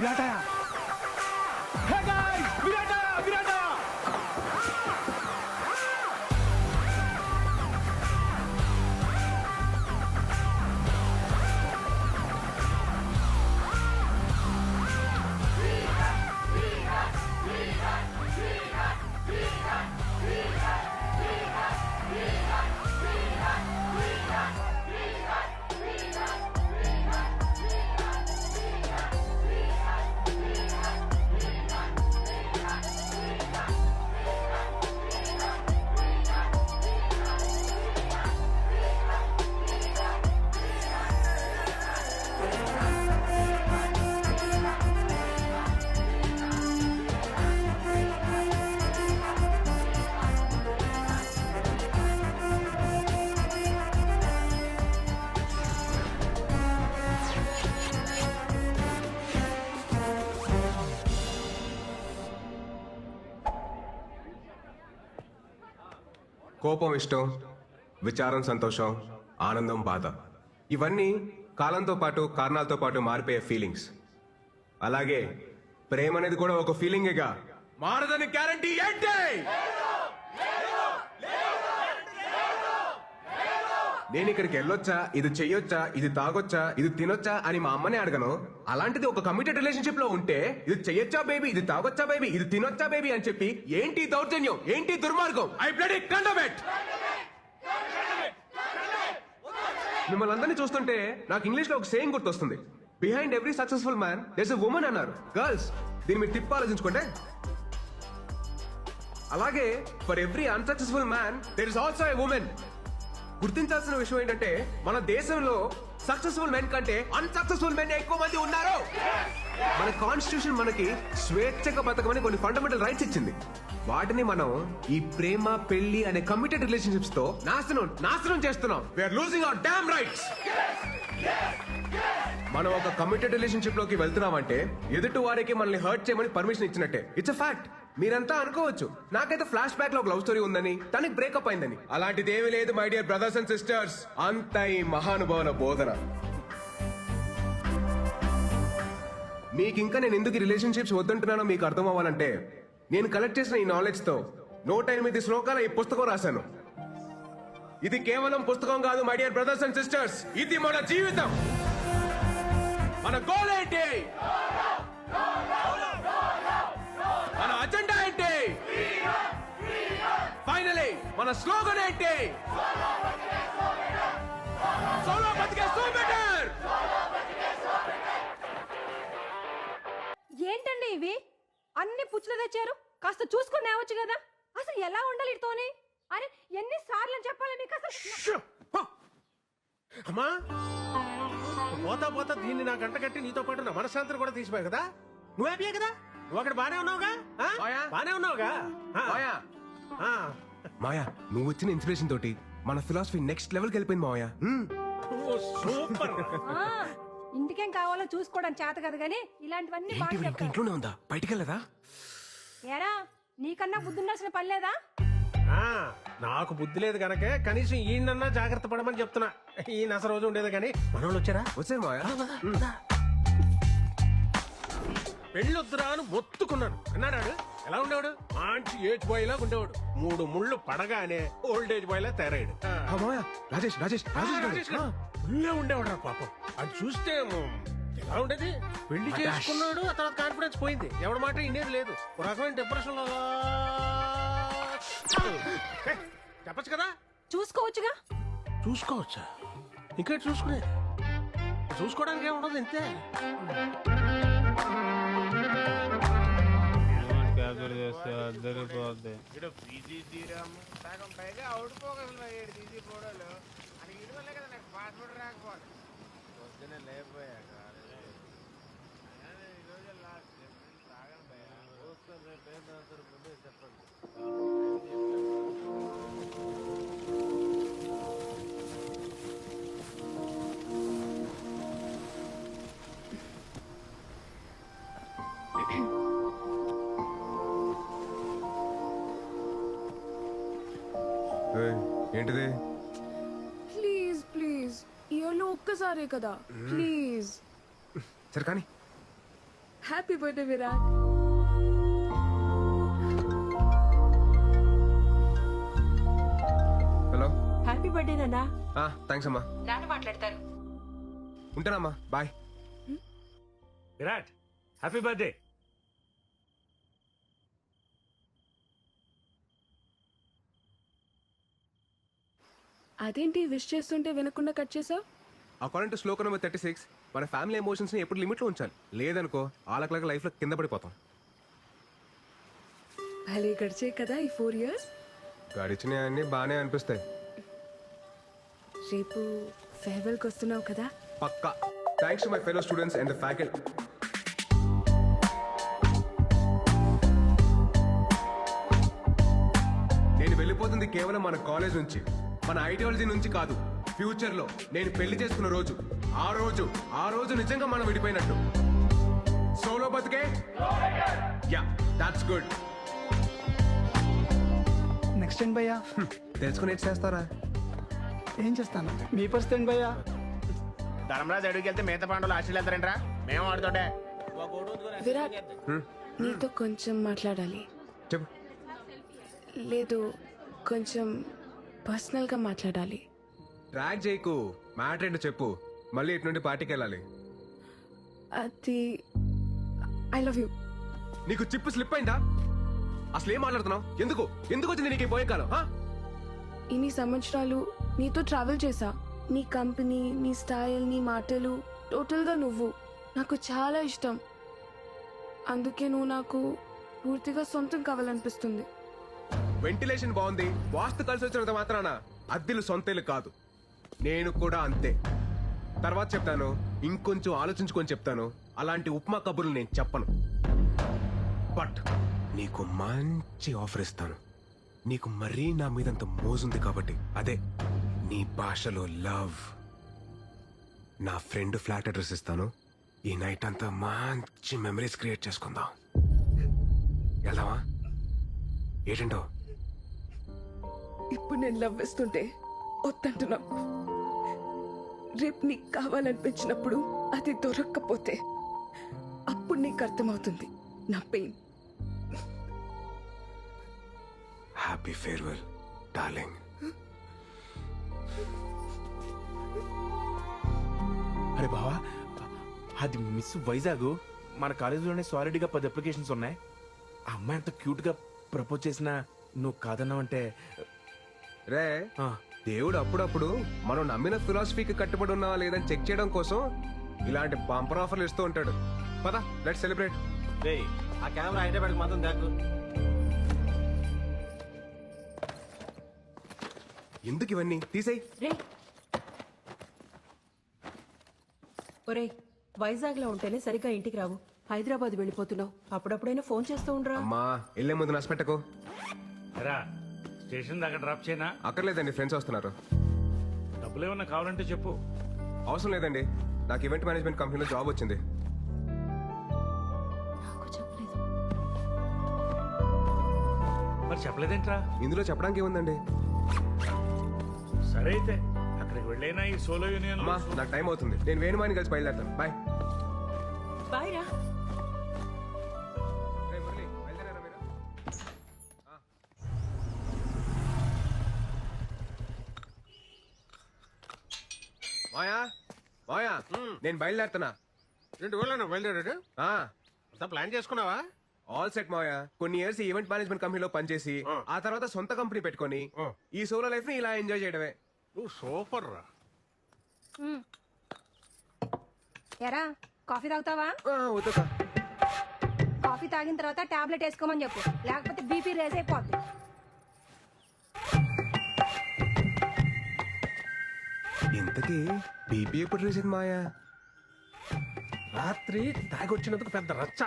విరాటయా hey guys విరాట కోపం ఇష్టం, విచారం సంతోషం, ఆనందం బాధ, ఇవన్నీ కాలంతో పాటు కారణాలతో పాటు మారిపోయే ఫీలింగ్స్. అలాగే ప్రేమ అనేది కూడా ఒక ఫీలింగేగా. మారదని గ్యారంటీ ఏంటి? నేను ఇక్కడికి వెళ్ళొచ్చా, ఇది చెయ్యొచ్చా, ఇది తాగొచ్చా, ఇది తినొచ్చా అని మా అమ్మనే అడగను. అలాంటిది ఒక కమిటెడ్ రిలేషన్షిప్ లో ఉంటే ఇది చెయ్యొచ్చా బేబీ, ఇది తాగొచ్చా బేబీ, ఇది తినొచ్చా బేబీ అని చెప్పి ఏంటి దౌర్జన్యం, ఏంటి దుర్మార్గం? I bloody condemn it. మిమ్మల్ని అందరినీ చూస్తుంటే నాకు ఇంగ్లీష్ లో ఒక సేయింగ్ గుర్తొస్తుంది. Behind every successful man there's a woman అన్నారు. గర్ల్స్, దీన్ని మీరు తిప్పి ఆలోచించుకోండి. అలాగే for every unsuccessful man there is also a woman. గుర్తించాల్సిన విషయం ఏంటంటే మన దేశంలో సక్సెస్ఫుల్ మెన్ కంటే అన్సక్సెస్ఫుల్ మెన్ ఎక్కువ మంది ఉన్నారు. మన కాన్స్టిట్యూషన్ మనకి స్వేచ్ఛగా బతకమని కొన్ని ఫండమెంటల్ రైట్స్ ఇచ్చింది. వాటిని మనం ఈ ప్రేమ పెళ్లి అనే కమిటెడ్ రిలేషన్షిప్స్ తో నాశనం చేస్తున్నాం. We're losing our damn rights. మనం ఒక కమిటెడ్ రిలేషన్షిప్ లోకి వెళ్తున్నామంటే ఎదుటి వారికి మనల్ని హర్ట్ చేయమని పర్మిషన్ ఇచ్చినట్టే. It's a fact. మీరంతా అనుకోవచ్చు నాకైతే ఫ్లాష్ బ్యాక్ లో ఒక లవ్ స్టోరీ ఉందని, తనకి బ్రేకప్ అయిందని. అలాంటిది ఏమీ లేదు my dear brothers and sisters. అంత ఈ మహానుభావుల బోధన. మీకు ఇంకా నేను ఎందుకు రిలేషన్షిప్స్ వద్దంటున్నానో మీకు అర్థం అవ్వాలంటే నేను కలెక్ట్ చేసిన ఈ నాలెడ్జ్ తో 108 శ్లోకాల ఈ పుస్తకం రాశాను. ఇది కేవలం పుస్తకం కాదు my dear brothers and sisters. ఇది మన జీవితం. మన గోల్ ఏంటి? మన అజెండా ఏంటి? ఫైనలీ మన స్లోగన్ ఏంటి? సోలో బతికే సో బెటర్. ఏంటండి ఇవి అన్ని పుచ్చులు తెచ్చారు? కాస్త చూసుకొని నేవచ్చు కదా. అసలు ఎలా ఉండాలి ఇతోని? అరే ఎన్నిసార్లు చెప్పాలి మీకు అసలు? అమ్మా పోతా పోతా దీన్ని నా గంట కట్టి నీతో పాటు నా మనశ్శాంతిని కూడా తీసిపోయావు కదా. నువ్వు హ్యాపీయే కదా? నువ్వు అక్కడ బానే ఉన్నావుగా? బానే ఉన్నావుగా? మాయా, నువ్వు వచ్చిన ఇన్స్పిరేషన్ తోటి మన ఫిలాసఫీ నెక్స్ట్ లెవెల్కి వెళ్ళిపోయింది మాయా. సూపర్. ఇంటికేం కావాలో చూసుకోవడం చేత కదా గానీ ఇలాంటివన్నీ బాగా చెప్తారు. ఇంట్లోనే ఉందా? బయటికి వెళ్ళదా? ఏరా నీకన్నా బుద్ధి ఉండాల్సిన పని లేదా? నాకు బుద్ధి లేదు కనుకే కనీసం ఈయనన్నా జాగ్రత్త పడమని చెప్తున్నా. ఈయన అసలు రోజు ఉండేది కానీ మనోళ్ళు వచ్చారా? వచ్చారు మాయా. పెళ్ళొద్దురా అని మొత్తుకున్నాడు. అన్నాడు. ఎలా ఉండేవాడు? మంచి ఏజ్ బాయ్ లాగా ఉండేవాడు. 3 ముళ్ళు పడగానే ఓల్డ్ ఏజ్ బాయ్ లా తయారయ్యాడు. రాజేష్ రాజేష్ రాజేష్ ఉల్లే ఉండేవాడు రా పాపం. అది చూస్తే ఎలా ఉండేది? పెళ్లి చేసుకున్నాడు, ఆ తర్వాత కాన్ఫిడెన్స్ పోయింది. ఎవడి మాట ఇండేది లేదు. ఒక రకమైన డిప్రెషన్ లో చెప్పచ్చు కదా. చూసుకోవచ్చుగా. చూసుకోవచ్చా? ఇంకా చూసుకునే చూసుకోవడానికి ఏముండదు ఇంతే. పైగా అవుట్ పోగలు తీసిపోవడాలు అని ఇటు వల్లే కదా నాకు పాస్పోర్ట్ రాకపోతే పొద్దునే లేకపోయాక ఈరోజు లాస్ట్ తాగను భయ్యా. చూస్తాను రేపు ఏంటంటారు ముందే చెప్పండి. ఏంటిది? ప్లీజ్ ప్లీజ్ ఇయర్లో ఒక్కసారే కదా ప్లీజ్. సరే కానీ happy birthday Virat. Hello happy birthday నాన్న. థ్యాంక్స్ అమ్మా. నాన్న మాట్లాడతారు. ఉంటానమ్మా, బాయ్. Virat happy birthday. అదేంటి విష్ చేస్తుంటే వినకుండా కట్ చేసావు? అకార్డింగ్ టు శ్లోక నెంబర్ 36, మన ఫ్యామిలీ ఎమోషన్స్ ని ఎప్పుడు లిమిట్ లో ఉంచాలి. లేదనుకో ఆలకలక లైఫ్ లో కింద పడిపోతాం. భలే గడిచే కదా ఈ 4 years. గడిచినవన్నీ బాగానే అనిపిస్తాయి. రేపు ఫేర్వెల్కి వస్తున్నావు కదా? పక్కా. Thanks to my fellow students and the faculty. నేను వెళ్ళిపోతుంది కేవలం మన కాలేజ్ నుంచి, మన ఐడియాలజీ నుంచి కాదు. ఫ్యూచర్ లో నేను పెళ్లి చేసుకున్న రోజు, ఆ రోజు నిజంగా మనం విడిపోయినట్టు. సోలో బతికే యా దాట్స్ గుడ్. నెక్స్ట్ ఏంటి భయ్యా? తెలుసుకుని ఏం చేస్తారా? ఏం చేస్తాను? మీ పరిస్థితి ఏంటి భయ్యా? ధర్మరాజు అడుగుకి వెళ్తే మిగతా పాండవులు ఆస్ట్రేలియా వెళ్తారంట్రా. మేము ఆడుతుంటే విరాట్, నీతో కొంచెం మాట్లాడాలి. చెప్పు. లేదు, కొంచెం పర్సనల్గా మాట్లాడాలి. ట్రాక్ చేయకు, మ్యాటర్ ఏంటో చెప్పు. మళ్ళీ ఇటు నుండి పార్టీకి వెళ్ళాలి. అది ఐ లవ్ యూ. నీకు చిప్పు స్లిప్ అయిందా? అసలు ఏం మాట్లాడుతున్నావు? ఎందుకు వచ్చింది నీకు ఈ పోయే కాలం? ఇన్ని సంవత్సరాలు నీతో ట్రావెల్ చేశా. నీ కంపెనీ, నీ స్టైల్, నీ మాటలు, టోటల్గా నువ్వు నాకు చాలా ఇష్టం. అందుకే నువ్వు నాకు పూర్తిగా సొంతం కావాలనిపిస్తుంది. వెంటిలేషన్ బాగుంది, వాస్తు కలిసి వచ్చినంత మాత్రాన అద్దెలు సొంతేలు కాదు. నేను కూడా అంతే. తర్వాత చెప్తాను, ఇంకొంచెం ఆలోచించుకొని చెప్తాను. అలాంటి ఉప్మా కబుర్లు నేను చెప్పను. బట్ నీకు మంచి ఆఫర్ ఇస్తాను. నీకు మరీ నా మీదంత మోజుంది కాబట్టి, అదే నీ భాషలో లవ్. నా ఫ్రెండ్ ఫ్లాట్ అడ్రస్ ఇస్తాను. ఈ నైట్ అంతా మంచి మెమరీస్ క్రియేట్ చేసుకుందాం. వెళ్దామా? ఏంటంటో? ఇప్పుడు నేను లవ్ ఇస్తుంటే వద్దంటున్నావు. రేపు నీకు కావాలనిపించినప్పుడు అది దొరక్కపోతే అప్పుడు నీకు అర్థమవుతుంది నా పెయిన్. Happy farewell darling. అరే బావా, అది మిస్ వైజాగ్. మన కాలేజీలోనే సాలిడ్గా 10 అప్లికేషన్స్ ఉన్నాయి. ఆ అమ్మాయి అంత క్యూట్గా ప్రపోజ్ చేసినా నువ్వు కాదన్నావంటే రే, దేవుడు అప్పుడప్పుడు మనం నమ్మిన ఫిలాసఫీకి కట్టుబడి ఉన్నావా లేదని చెక్ చేయడం కోసం ఇలాంటి బంపర్ ఆఫర్లు ఇస్తూ ఉంటాడు. పద, లెట్స్ సెలబ్రేట్. ఆ కెమెరా హైదరాబాద్కి మాత్రం దాకు. ఎందుకు ఇవన్నీ? తీసేయ్. రే ఒరేయ్, వైజాగ్ లో ఉంటేనే సరిగ్గా ఇంటికి రావు. హైదరాబాద్ వెళ్ళిపోతున్నావు. అప్పుడప్పుడైనా ఫోన్ చేస్తూ ఉండరా. అమ్మా, వెళ్ళే ముందు నష్టపెట్టకు. రా స్టేషన్ దాకా డ్రాప్ చేయనా? అక్కర్లేదండి, ఫ్రెండ్స్ వస్తున్నారు. డబ్బులు ఏమన్నా కావాలంటే చెప్పు. అవసరం లేదండి, నాకు ఈవెంట్ మేనేజ్మెంట్ కంపెనీలో జాబ్ వచ్చింది. నాకు చెప్పలేదు. మరి చెప్పలేదేంట్రా? ఇందులో చెప్పడానికి ఏముందండి? సరే అయితే అక్కడికి వెళ్ళైనా ఈ సోలో యూనియన్ అమ్మా, నాకు టైం అవుతుంది. నేను వేణుమాని కలిసి బయలుదేరుతాను. బాయ్. బాయ్ రా. మాయా, మాయా, నేను బయలుదేరుతున్నా. ఏంటి ఊళ్ళో బయలుదేరాడు? అంతా ప్లాన్ చేసుకున్నావా? ఆల్ సెట్ మాయా. కొన్ని ఇయర్స్ ఈవెంట్ మేనేజ్మెంట్ కంపెనీలో పనిచేసి ఆ తర్వాత సొంత కంపెనీ పెట్టుకొని ఈ సోలో లైఫ్ ని ఇలా ఎంజాయ్ చేయడమే. నువ్వు సూపర్ రా. ఎరా కాఫీ తాగుతావా? వద్దుకా. కాఫీ తాగిన తర్వాత టాబ్లెట్ వేసుకోమని చెప్పు, లేకపోతే బీపీ రేజ్ అయిపోద్ది. ఇంతకీ బీపీ ఎప్పుడు రీసెంట్ మాయా? రాత్రి తాగొచ్చినందుకు పెద్ద రచ్చ.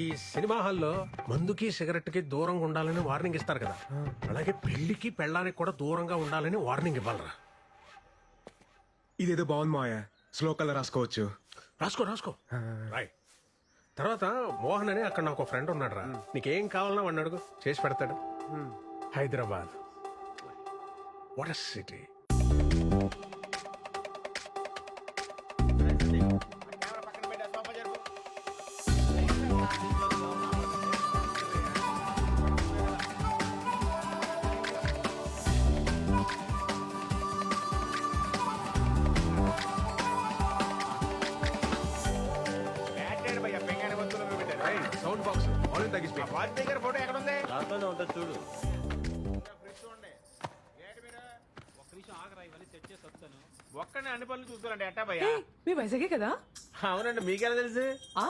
ఈ సినిమా హాల్లో మందుకి సిగరెట్ కి దూరంగా ఉండాలని వార్నింగ్ ఇస్తారు కదా, అలాగే పెళ్లికి పెళ్ళానికి కూడా దూరంగా ఉండాలని వార్నింగ్ ఇవ్వాలరా. ఇదేదో బాగుంది మాయా, శ్లోకాల్లో రాసుకోవచ్చు. రాసుకో రాసుకో. రాయ్. తర్వాత మోహన్ అని అక్కడ నాకు ఫ్రెండ్ ఉన్నాడు రా. నీకేం కావాలన్నా వాడిని అడుగు, చేసి పెడతాడు. Hyderabad what a city. Camera పక్కన పెట్టే సోఫా జరుపు. తగ్గిపోయి వాచ్ దగ్గర ఫోటో ఎక్కడ ఉంది దాంట్లోనే ఉంటుంది చూడు. ఒక్కనే అన్ని పనులు చూసుకోవాలండి ఎట్టా భయ్యా మీ వైజాగే కదా అవునండి మీకెలా తెలుసు ఆ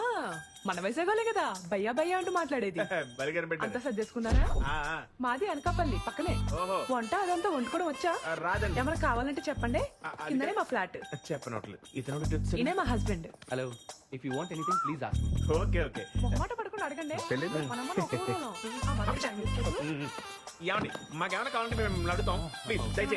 మన వైజాగోలే కదా భయ్యా భయ్యా అంటూ మాట్లాడేది బలి అంతా కనిపెట్టారు సర్దేసుకున్నారా ఆ, ఆ. మాది అనకాపల్లి పక్కనే ఓహో. వంట అదంతా వండుకోవడం వచ్చా ఆ, రాదండి ఏమైనా కావాలంటే చెప్పండి అది కిందనే మా ఫ్లాట్ చెప్పనట్లేదు ఇతను ఈయనే మా husband hello if you want anything please ask me okay okay మొహమాట పడుకుని అడగండి మనమ్మ నొక్కకూడదు. ఆ, మనకి టైం ఇచ్చేసి. ఏమండి మాకేమైనా కావాలంటే మేము అడుగుతాం ప్లీజ్ దయచేయండి